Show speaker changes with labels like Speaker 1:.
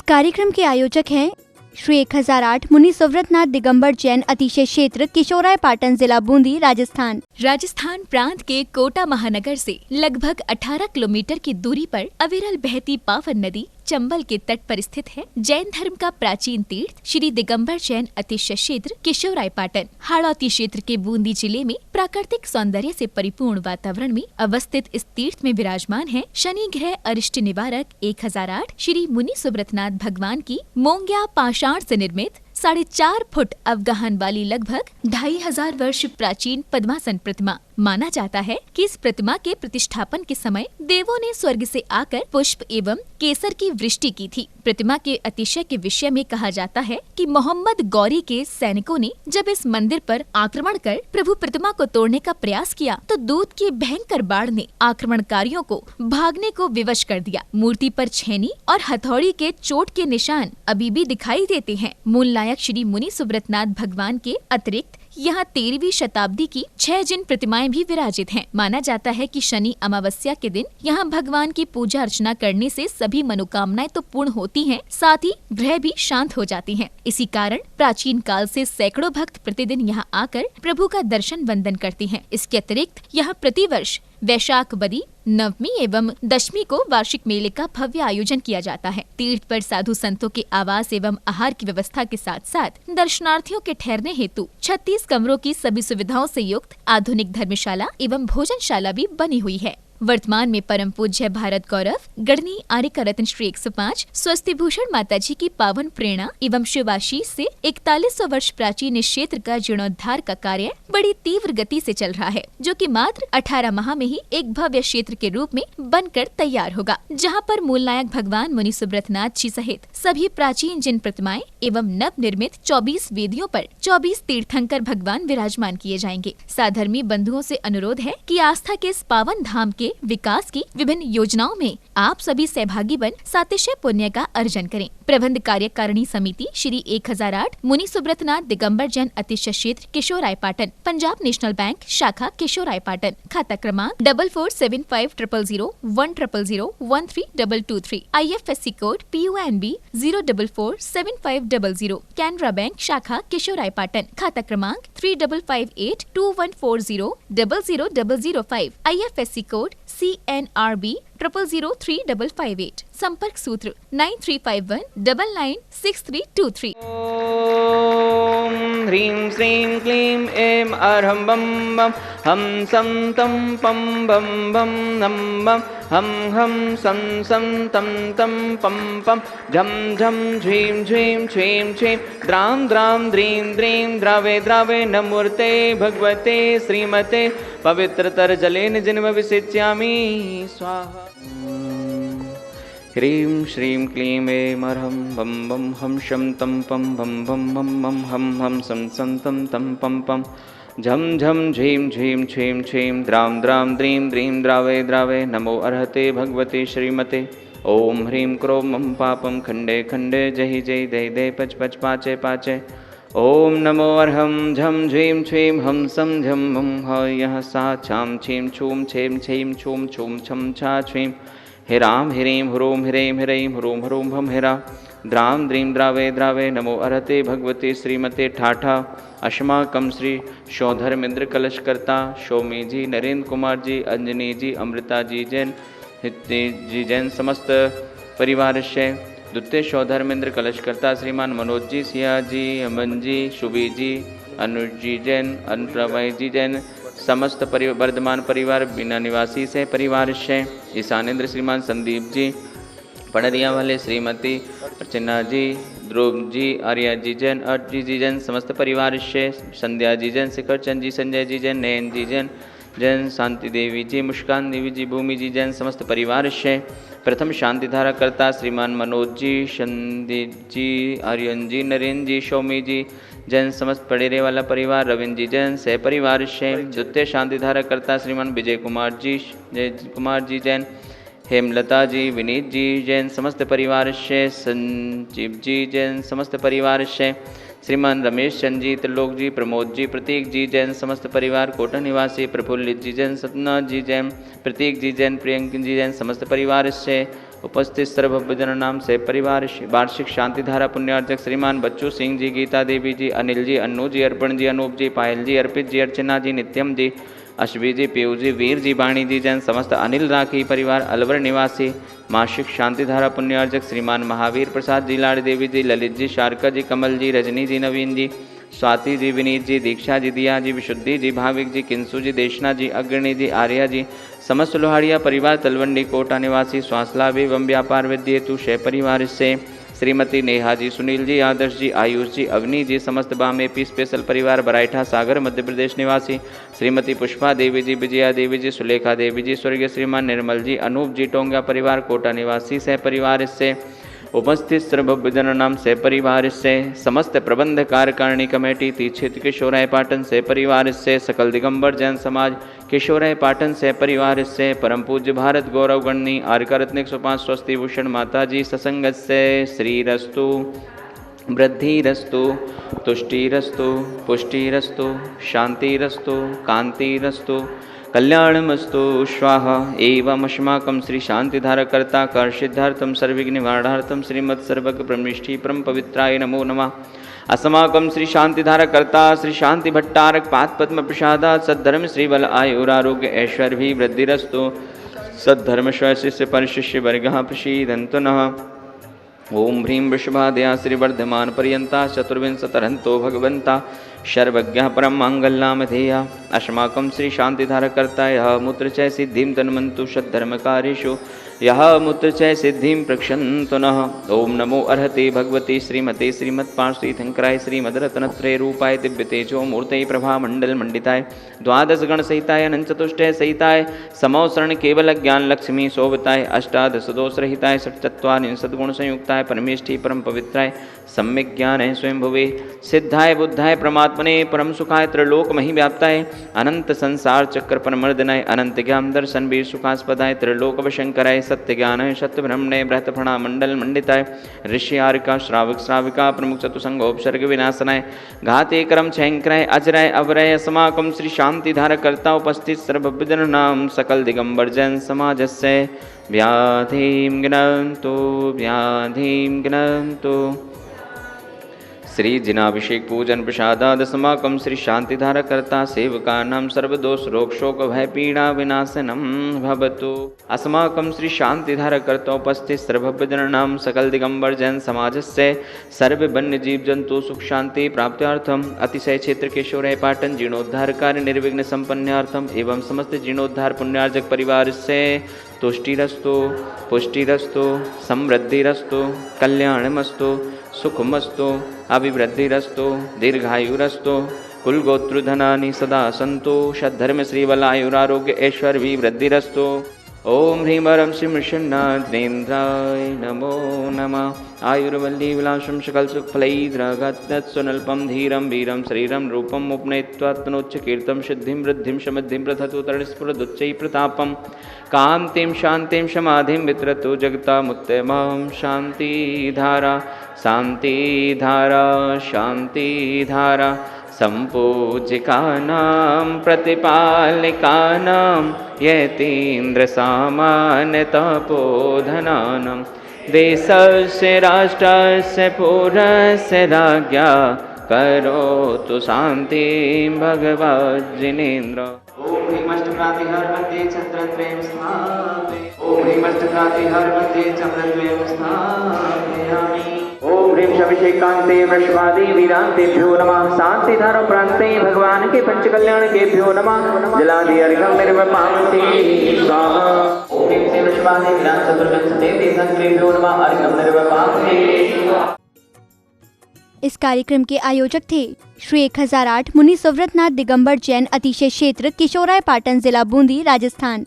Speaker 1: कार्यक्रम के आयोजक हैं श्री 1008 मुनि सुव्रतनाथ दिगंबर जैन अतिशय क्षेत्र किशोराय पाटन जिला बूंदी राजस्थान।
Speaker 2: राजस्थान प्रांत के कोटा महानगर से लगभग 18 किलोमीटर की दूरी पर अविरल बहती पावन नदी चंबल के तट पर स्थित है। जैन धर्म का प्राचीन तीर्थ श्री दिगंबर जैन अतिशय क्षेत्र किशोराय पाटन हाड़ौती क्षेत्र के बूंदी जिले में प्राकृतिक सौंदर्य से परिपूर्ण वातावरण में अवस्थित इस तीर्थ में विराजमान है शनि ग्रह अरिष्ट निवारक 1008 श्री मुनि सुव्रतनाथ भगवान की मोंग्या पाषाण से निर्मित 4.5 फुट अवगाहन वाली लगभग 2500 वर्ष प्राचीन पद्मासन प्रतिमा। माना जाता है कि इस प्रतिमा के प्रतिष्ठापन के समय देवों ने स्वर्ग से आकर पुष्प एवं केसर की वृष्टि की थी। प्रतिमा के अतिशय के विषय में कहा जाता है कि मोहम्मद गौरी के सैनिकों ने जब इस मंदिर पर आक्रमण कर प्रभु प्रतिमा को तोड़ने का प्रयास किया तो दूध की भयंकर बाढ़ ने आक्रमणकारियों को भागने को विवश कर दिया। मूर्ति पर छेनी और हथौड़ी के चोट के निशान अभी भी दिखाई देते हैं। मूल नायक श्री मुनि सुव्रतनाथ भगवान के अतिरिक्त यहाँ 13वीं शताब्दी की 6 जिन प्रतिमाएं भी विराजित हैं। माना जाता है कि शनि अमावस्या के दिन यहाँ भगवान की पूजा अर्चना करने से सभी मनोकामनाएं तो पूर्ण होती हैं, साथ ही ग्रह भी शांत हो जाती हैं। इसी कारण प्राचीन काल से सैकड़ों भक्त प्रतिदिन यहाँ आकर प्रभु का दर्शन वंदन करते हैं। इसके अतिरिक्त यहाँ प्रतिवर्ष वैशाख बदी नवमी एवं दशमी को वार्षिक मेले का भव्य आयोजन किया जाता है। तीर्थ पर साधु संतों के आवास एवं आहार की व्यवस्था के साथ साथ दर्शनार्थियों के ठहरने हेतु 36 कमरों की सभी सुविधाओं से युक्त आधुनिक धर्मशाला एवं भोजनशाला भी बनी हुई है। वर्तमान में परम पूज्य भारत गौरव गढ़नी आर्यका रत्न श्री 105 स्वस्ति भूषण माता जी की पावन प्रेरणा एवं शिवाशीष से 4100 वर्ष प्राचीन इस क्षेत्र का जीर्णोद्धार का कार्य बड़ी तीव्र गति से चल रहा है, जो कि मात्र 18 माह में ही एक भव्य क्षेत्र के रूप में बनकर तैयार होगा, जहां पर मूल नायक भगवान मुनि सुव्रतनाथ जी सहित सभी प्राचीन जिन प्रतिमाएं एवं नव निर्मित 24 वेदियों पर 24 तीर्थंकर भगवान विराजमान किए जाएंगे। साधर्मी बंधुओं से अनुरोध है कि आस्था के इस पावन धाम के विकास की विभिन्न योजनाओं में आप सभी सहभागी बन सातिशय पुण्य का अर्जन करें। प्रबंध कार्यकारिणी समिति श्री 1008 मुनि सुव्रतनाथ दिगंबर जैन अतिशय क्षेत्र किशोराय पाटन, पंजाब नेशनल बैंक शाखा किशोराय पाटन, खाता क्रमांक 4475000100132223, IFSC code PUNB 0447500, Canara bank शाखा किशोराय पाटन, खाता क्रमांक 358214000005, IFSC कोड CNRB 000358, संपर्क सूत्र 9351996323।
Speaker 3: ओम ह्रीं श्रीं क्लीं ऐं अरहं बम बम हम सम तम पम बम बम नम बम हम सम सम तम तम पम पम झम झम झीं झीं छीं छीं द्रां द्रां द्रीं द्रीं द्रावे द्रावे नमूर्ते भगवते श्रीमते पवित्रतर जलेन जिन्म विसिच्यामि स्वाहा। ह्रीं श्रीं क्लीं ऐं अरहं बम बम हम शम तम पम बम बम बम बम हम सम सम तम तम पम पम झम झम झीं झीं छीं छीं द्रां द्रां द्रीं द्रीं द्रावे द्रावे नमो अर्हते भगवते श्रीमते। ओम ह्रीं क्रों मम पापम खंडे खंडे जहि जय दय दय पच पच पाचे पाचे। ओम नमो अर्हं झम झीं छीं हम सम झम मम ह यः सा छाम छीं छूम छेम छीं छूम छूम छम छा छीं हिराम हिरीं हुरों हिरें हिरैं हुरों हुरों भम हिरा द्रां द्रीं द्रावे द्रावे नमो अर्हते भगवते श्रीमते ठाठा अश्माकम श्री शौधर्मेंद्र कलशकर्ता शोमी जी नरेंद्र कुमार जी अंजनी जी अमृता जी जैन हिते जी जैन समस्त परिवार से द्वितीय शौधर्मेंद्र कलशकर्ता श्रीमान मनोज जी सिया जी अमन जी शुभी जी अनुज जी जैन अनुप्रभय जी जैन समस्त वर्धमान परिवार बिना निवासी से परिवार से ईशानेन्द्र श्रीमान संदीप जी पड़रिया वाले श्रीमती अर्चना जी ध्रुव जी आर्या जी जैन अर्जी जी जैन समस्त परिवार से संध्या जी जैन शिखर चंद जी संजय जी जैन नयन जी जैन जैन शांति देवी जी मुस्कान देवी जी भूमि जी जैन समस्त परिवार से प्रथम शांति धारा करता श्रीमान मनोज जी संदीप जी आर्यन जी नरेंद्र जी शौमी जी जैन समस्त पड़ेरे वाला परिवार रविंद्र जी जैन सह परिवार से द्वितीय शांति धारा करता श्रीमान विजय कुमार जी जैन हेमलता जी विनीत जी जैन समस्त परिवार से संजीव जी जैन समस्त परिवार से श्रीमान रमेश चंद जी त्रिलोक जी प्रमोद जी प्रतीक जी जैन समस्त परिवार कोटा निवासी प्रफुल्लित जी जैन सतनाथ जी जैन प्रतीक जी जैन प्रियंक जी जैन समस्त परिवार से उपस्थित सर्वभजन नाम से परिवार वार्षिक शांति धारा पुण्यार्चक श्रीमान बच्चू सिंह जी, गीता देवी जी, अनिल जी, अन्नू जी, अर्पण जी, अनूप जी, पायल जी, अर्पित जी, अर्चना जी, नित्यम जी, अश्वी जी, पीयू जी, वीर जी, वाणी जी जैन, समस्त अनिल राखी परिवार अलवर निवासी मासिक शांतिधारा पुण्यार्चक श्रीमान महावीर प्रसाद जी, लाड़ देवी जी, ललित जी, शारका जी, कमल जी, रजनी जी, नवीन जी, स्वाति जी, विनीत जी, दीक्षा जी, दिया जी, विशुद्धि जी, भाविक जी, किंसु जी, देशना जी, अग्रणी जी, आर्या जी, समस्त लोहाड़िया परिवार तलवंडी कोटा निवासी स्वास्थ्य एवं व्यापार विद्य हेतु शय परिवार से श्रीमती नेहा जी, सुनील जी, आदर्श जी, आयुष जी, अग्नि जी, समस्त बाम एपी स्पेशल परिवार बराइठा सागर मध्य प्रदेश निवासी श्रीमती पुष्पा देवी जी, विजया देवी जी, सुलेखा देवी जी, स्वर्गीय श्रीमान निर्मल जी, अनूप जी, टोंगा परिवार कोटा निवासी सह परिवार से उपस्थित सर्वभजन नाम से परिवार से समस्त प्रबंध कार्यकारिणी कमेटी तीक्षित किशोराय पाटन से परिवार से सकल दिगंबर जैन समाज किशोराय पाटन से परिवार से परम पूज्य भारत गौरव गणनी आर्का रत्न 105 स्वस्ति भूषण माता जी ससंगत से श्रीरस्तु वृद्धिरस्तु तुष्टिरस्तु पुष्टिरस्तु शांतिरस्तु कांतिरस्तु कल्याणमस्तु स्वाहा एवं अस्माकं श्री शांतिधारकर्ता कर सिद्धार्थम सर्विघ्न निवारणार्थम श्रीमत् सर्वज्ञ ब्रह्मनिष्ठि परम पवित्राय नमो नमः। अस्माकं श्री शांतिधारकर्ता श्री शांति भट्टारक पाद पद्म प्रसादात् सद्धर्म श्रीबल आयुरारोग्य ऐश्वर्य वृद्धिरस्तु सद्धर्म शिष्य परिशिष्य वर्गः प्रसीदन्तु नः। ओम ह्रीं वृषभादया श्रीवर्धमान पर्यंता चतुर्विंशतरन्तो भगवन्ता सर्वज्ञः परम मांगल्यामधेया अस्माकं श्री शांतिधारकर्ता यः मूत्र च सिद्धिं तन्मन्तु सद्धर्मकार्येषु यः मूत्र च सिद्धिं प्रक्षन्तु नः। ओम नमो अर्हते भगवते श्रीमते श्रीमत्पार्श्वतीर्थंकराय श्रीमद्रत्नत्रय रूपाय दिव्यतेजो मूर्तये प्रभामण्डल मंडिताय द्वादश गण सहिताय अनंत चतुष्टय सहिताय समौसरण केवल ज्ञान लक्ष्मी शोभताय अष्टादश दोष रहिताय षट्चत्वारिंशत् गुण संयुक्ताय परमेष्ठी परम पवित्राय सम्यक ज्ञान है स्वयं भुवे सिद्धाय बुद्धाय परमात्मने परम सुखाय त्रिलोक मही व्याप्ताय अनंत संसार चक्र परमर्दनाय अनंत ज्ञान दर्शन वीर सुखास्पदाय त्रिलोक वशंकराय सत्य ज्ञान है सत्य ब्रह्मणे बृहत फणा मंडल मंडिताय ऋषि आर्का श्रावक श्राविका प्रमुख चतुसंगोपसर्ग विनाशनाय घाते करम छयंकराय अजराय अवरय अस्माकं श्री शांतिधारकर्ता उपस्थित सर्वभजन नाम सकल दिगंबर जैन समाजस्य व्याधिं ज्ञान्तु श्री जिनाभिषेक पूजन प्रसादाद अस्माकं श्री शांतिधारकर्ता सेवकानां सर्वदोष रोग शोक भय पीड़ा विनाशनम भवतु। अस्माकं श्री शांतिधारकर्ता उपस्थित सर्वभजनानां सकल दिगंबर जैन समाजस्य सर्व वन्य जीव जंतु सुख शांति प्राप्त्यार्थम अतिशय क्षेत्र किशोराय पाटन जीर्णोद्धार कार्य निर्विघ्न संपन्नार्थम एवं समस्त जीर्णोद्धार पुण्यार्जक परिवार से तुष्टिरस्तु पुष्टिरस्तु समृद्धिरस्तु कल्याणमस्तु सुखमस्तु अभिवृद्धिरस्तु दीर्घायुरस्तु कुलगोत्रधनानि सदा सन्तु सद्धर्म श्रीबलायुरारोग्य ऐश्वर्य वृद्धिरस्तु। ओम ह्रीं वरं श्रीमृषन्नाथेन्द्राय नमो नमः। आयुर्वल्ली विलासं सकल सुखफलैर्द्रगत्तत्सुनल्पं धीरं वीरं शरीरं रूपम् उपनयित्वात्मनोच्च कीर्तं सिद्धिं वृद्धिं समृद्धिं प्रथतु तरणस्फुरदुच्चैः प्रतापं कान्तिं शान्तिं समाधिं वितरतु जगतामुत्तमां शान्तिधारा शान्तिधारा शान्तिधारा सम्पूज्यकानां प्रतिपालिकानां यतीन्द्र सामान्यतपोधनानां देशस्य राष्ट्रस्य पुरस्य राज्ञा करोतु शान्तिं भगवज्जिनेन्द्र। ओम ह्रीमष्टक्रांतिहर वन्दे चन्द्रद्वयं स्थापयामि। ओम ह्रीमष्टक्रांतिहर वन्दे चन्द्रद्वयं स्थापयामि। ओम ह्रीं शविशेकान्ते वृषभादि वीरान्तेभ्यो नमः। शान्तिधारा प्रान्ते भगवान के पंचकल्याण केभ्यो नमः। जलादि अर्घं निर्वपामि स्वाहा। ओम ह्रीं श्री वृषभादि वीरान् चतुर्विंशते तीर्थंकरेभ्यो नमः। अर्घं निर्वपामि।
Speaker 1: इस कार्यक्रम के आयोजक थे श्री 1008 मुनि सुव्रतनाथ दिगंबर जैन अतिशय क्षेत्र किशोराय पाटन जिला बूंदी राजस्थान।